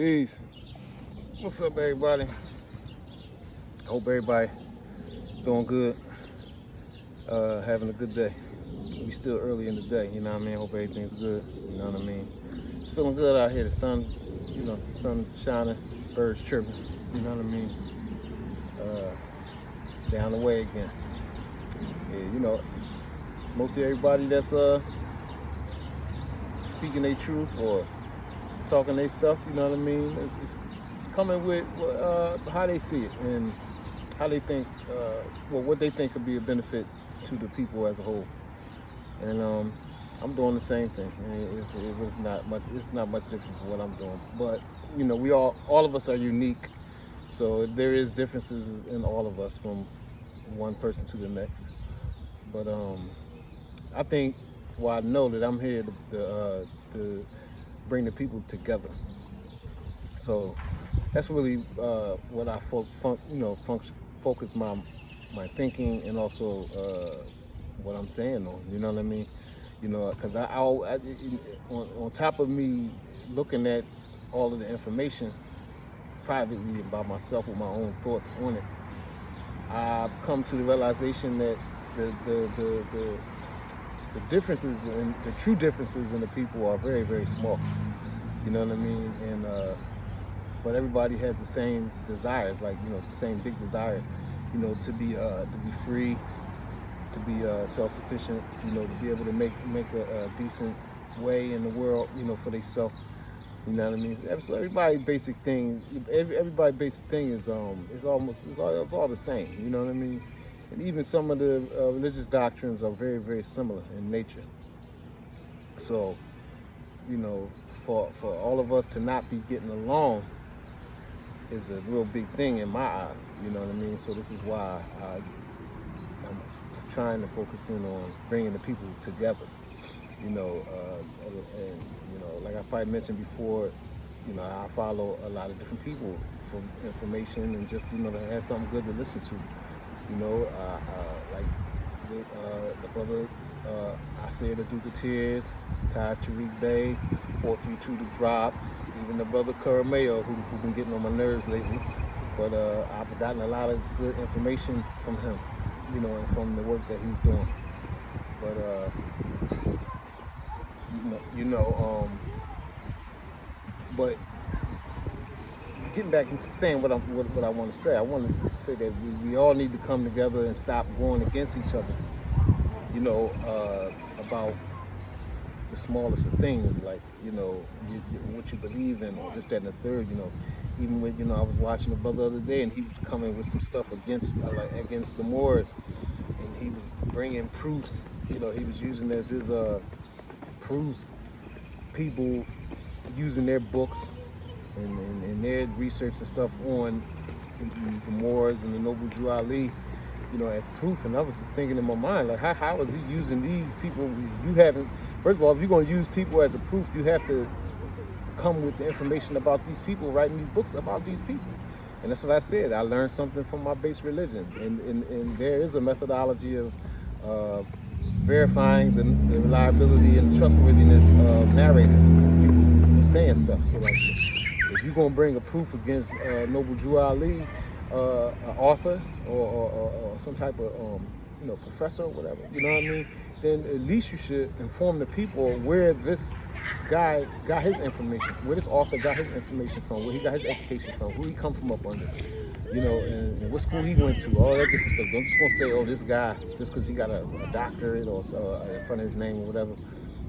Peace. What's up, everybody? Hope everybody doing good, having a good day. We still early in the day, you know what I mean? Hope everything's good, you know what I mean? It's feeling good out here. The sun, sun shining, birds chirping, you know what I mean? Down the way again. Yeah, most of everybody that's speaking their truth or talking their stuff, you know what I mean? It's coming with how they see it and how they think, what they think could be a benefit to the people as a whole. And I'm doing the same thing. It's not much different from what I'm doing. But all of us are unique, so there is differences in all of us from one person to the next. But I think, I know that I'm here to bring the people together. So that's really what I focus my thinking and also what I'm saying on. You know what I mean? Because on top of me looking at all of the information privately about myself with my own thoughts on it, I've come to the realization that the differences and the true differences in the people are very, very small. You know what I mean? And but everybody has the same desires, the same big desire, to be free, to be self-sufficient, to be able to make a decent way in the world, for themselves. You know what I mean? So everybody's basic thing is all the same. You know what I mean? And even some of the religious doctrines are very, very similar in nature. So, for all of us to not be getting along is a real big thing in my eyes. You know what I mean? So this is why I'm trying to focus in on bringing the people together. And like I probably mentioned before, I follow a lot of different people for information and just to have something good to listen to. Like the brother Isaiah the Duke of Tears, Taj Tariq Bey, 432 The Drop, even the brother Mayo who been getting on my nerves lately. But I've gotten a lot of good information from him, and from the work that he's doing. But but getting back into saying what I want to say, I want to say that we all need to come together and stop going against each other. About the smallest of things, like what you believe in, or this, that, and the third. Even when I was watching a brother the other day, and he was coming with some stuff against the Moors, and he was bringing proofs. He was using as his proofs, people using their books and their research and stuff on the Moors and the Noble Drew Ali, as proof. And I was just thinking in my mind, like, how is he using these people? You haven't. First of all, if you're going to use people as a proof, you have to come with the information about these people, writing these books about these people. And that's what I said. I learned something from my base religion, and there is a methodology of verifying the reliability and the trustworthiness of narrators, people who are saying stuff. So, like, if you're gonna bring a proof against Noble Drew Ali, an author or some type of professor or whatever, you know what I mean, then at least you should inform the people where this guy got his information, where this author got his information from, where he got his education from, who he come from up under, and what school he went to, all that different stuff. Don't just gonna say, oh, this guy, just because he got a doctorate or in front of his name or whatever,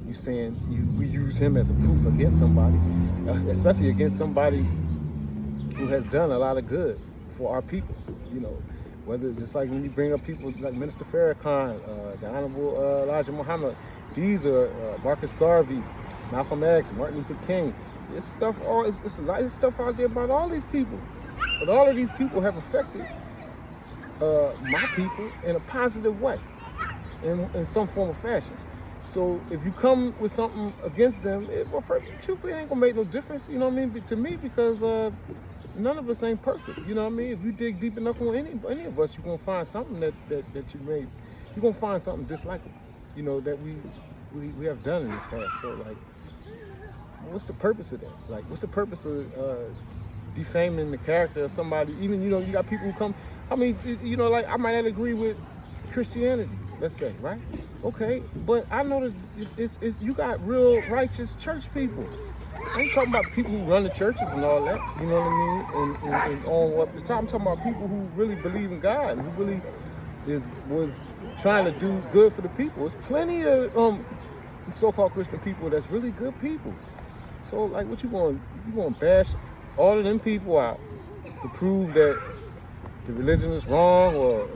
you saying we use him as a proof against somebody, especially against somebody who has done a lot of good for our people. Whether it's just like when you bring up people like Minister Farrakhan, the Honorable Elijah Muhammad, these are Marcus Garvey, Malcolm X, Martin Luther King. It's a lot of stuff out there about all these people. But all of these people have affected my people in a positive way, in some form or fashion. So if you come with something against them, truthfully, it ain't gonna make no difference, you know what I mean, to me, because none of us ain't perfect, you know what I mean? If you dig deep enough on any of us, you're gonna find something that you're gonna find something dislikable, that we have done in the past. So, like, what's the purpose of that? Like, what's the purpose of defaming the character of somebody? Even, you got people who come, I mean, like, I might not agree with Christianity, let's say, right? Okay, but I know that it's you got real righteous church people. I ain't talking about people who run the churches and all that, you know what I mean? And on up the top, I'm talking about people who really believe in God and who really was trying to do good for the people. There's plenty of so-called Christian people that's really good people. So, like, what you going to bash all of them people out to prove that the religion is wrong or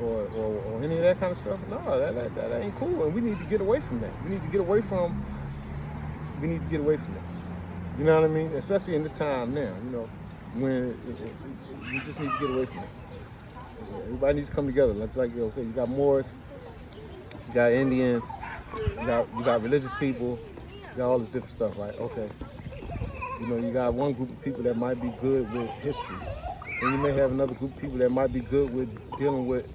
any of that kind of stuff? No, that ain't cool, and we need to get away from that. We need to get away from that. You know what I mean? Especially in this time now, when we just need to get away from it. Everybody needs to come together. Let's okay, you got Moors, you got Indians, you got religious people, you got all this different stuff, right? Okay. You got one group of people that might be good with history. And you may have another group of people that might be good with dealing with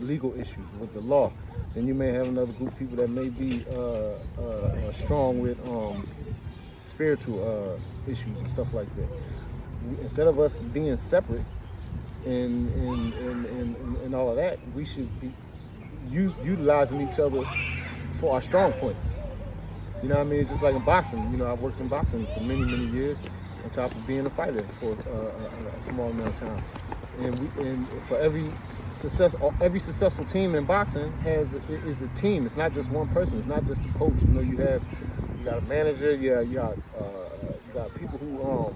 legal issues, with the law. Then you may have another group of people that may be strong with spiritual issues and stuff like that. Instead of us being separate and all of that, we should be utilizing each other for our strong points. You know what I mean? It's just like in boxing. I worked in boxing for many, many years on top of being a fighter for a small amount of time. And for every successful team in boxing is a team. It's not just one person. It's not just the coach. You got a manager. You got people who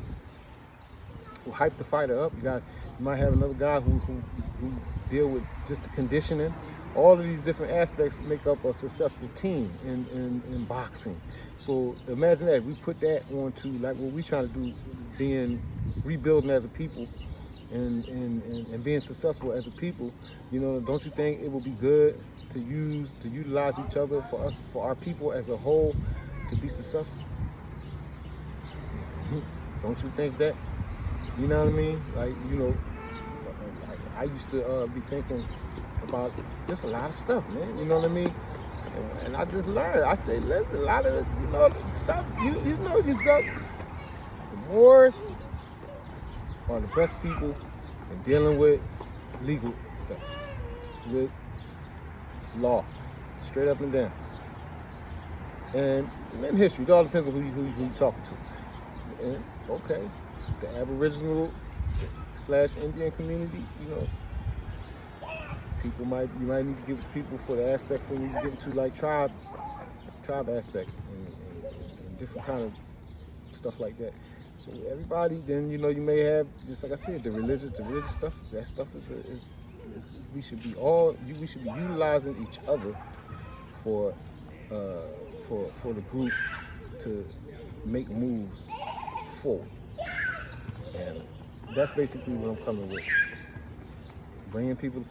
hype the fighter up. You might have another guy who deal with just the conditioning. All of these different aspects make up a successful team in boxing. So imagine that we put that onto like what we trying to do, rebuilding as a people and being successful as a people. Don't you think it would be good to utilize each other for our people as a whole to be successful? Don't you think that? You know what I mean? Like, I used to be thinking about just a lot of stuff, man. You know what I mean? And I just learned. I said, listen, a lot of stuff. You got the Moors are the best people in dealing with legal stuff, with law, straight up and down. And in history, it all depends on who you're talking to. And okay, the Aboriginal / Indian community, you might need to give it to people for the aspect for you to give it to like tribe aspect and different kind of stuff like that. So everybody, then you may have, just like I said, the religious stuff. That stuff is we should be utilizing each other for the group to make moves forward. And that's basically what I'm coming with. Bringing people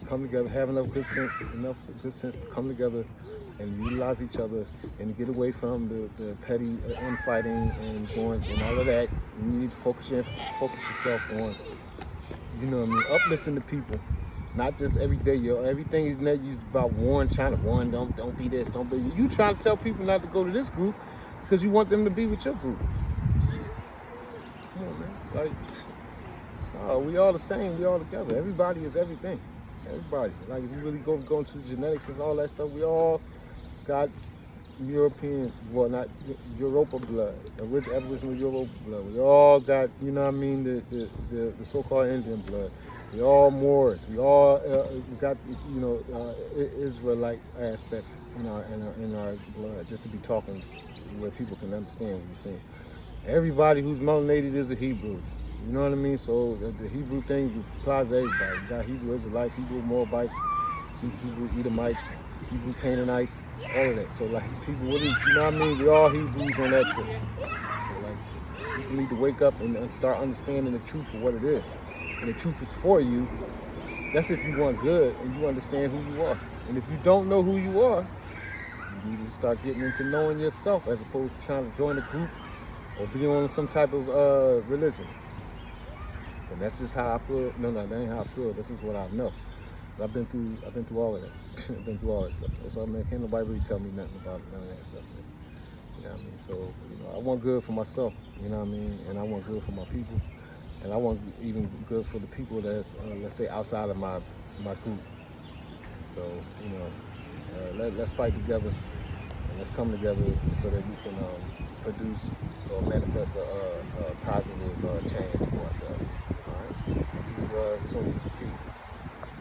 come together, have enough good sense to come together and utilize each other and get away from the petty infighting and going and all of that. And you need to focus yourself on, uplifting the people. Not just every day, everything is not used about trying to warn, don't be this, don't be. You trying to tell people not to go to this group because you want them to be with your group. Come on, man. We all the same. We all together. Everybody is everything. Everybody. Like, if you really go into the genetics and all that stuff, we all got European, not Europa blood, Aboriginal Europa blood. We all got, the so-called Indian blood. We all Moors. We all got, Israelite aspects in our blood. Just to be talking where people can understand what we're saying. Everybody who's melanated is a Hebrew. You know what I mean? So the Hebrew thing applies to everybody. You got Hebrew Israelites, Hebrew Moabites, Hebrew Edomites, Hebrew Canaanites, all of that. So people, you know what I mean? We all Hebrews on that too. So people need to wake up and start understanding the truth of what it is. And the truth is for you. That's if you want good and you understand who you are. And if you don't know who you are, you need to start getting into knowing yourself as opposed to trying to join a group or be on some type of religion. And that's just how I feel. No, that ain't how I feel. This is what I know. Cause I've been through all of that. I've been through all that stuff. That's why, man, can't nobody really tell me nothing about none of that stuff, man. You know what I mean? So, I want good for myself, you know what I mean? And I want good for my people. And I want even good for the people that's, let's say, outside of my group. So, let's fight together and let's come together so that we can produce or manifest a positive change for ourselves. All right? I'll see you soon. Peace.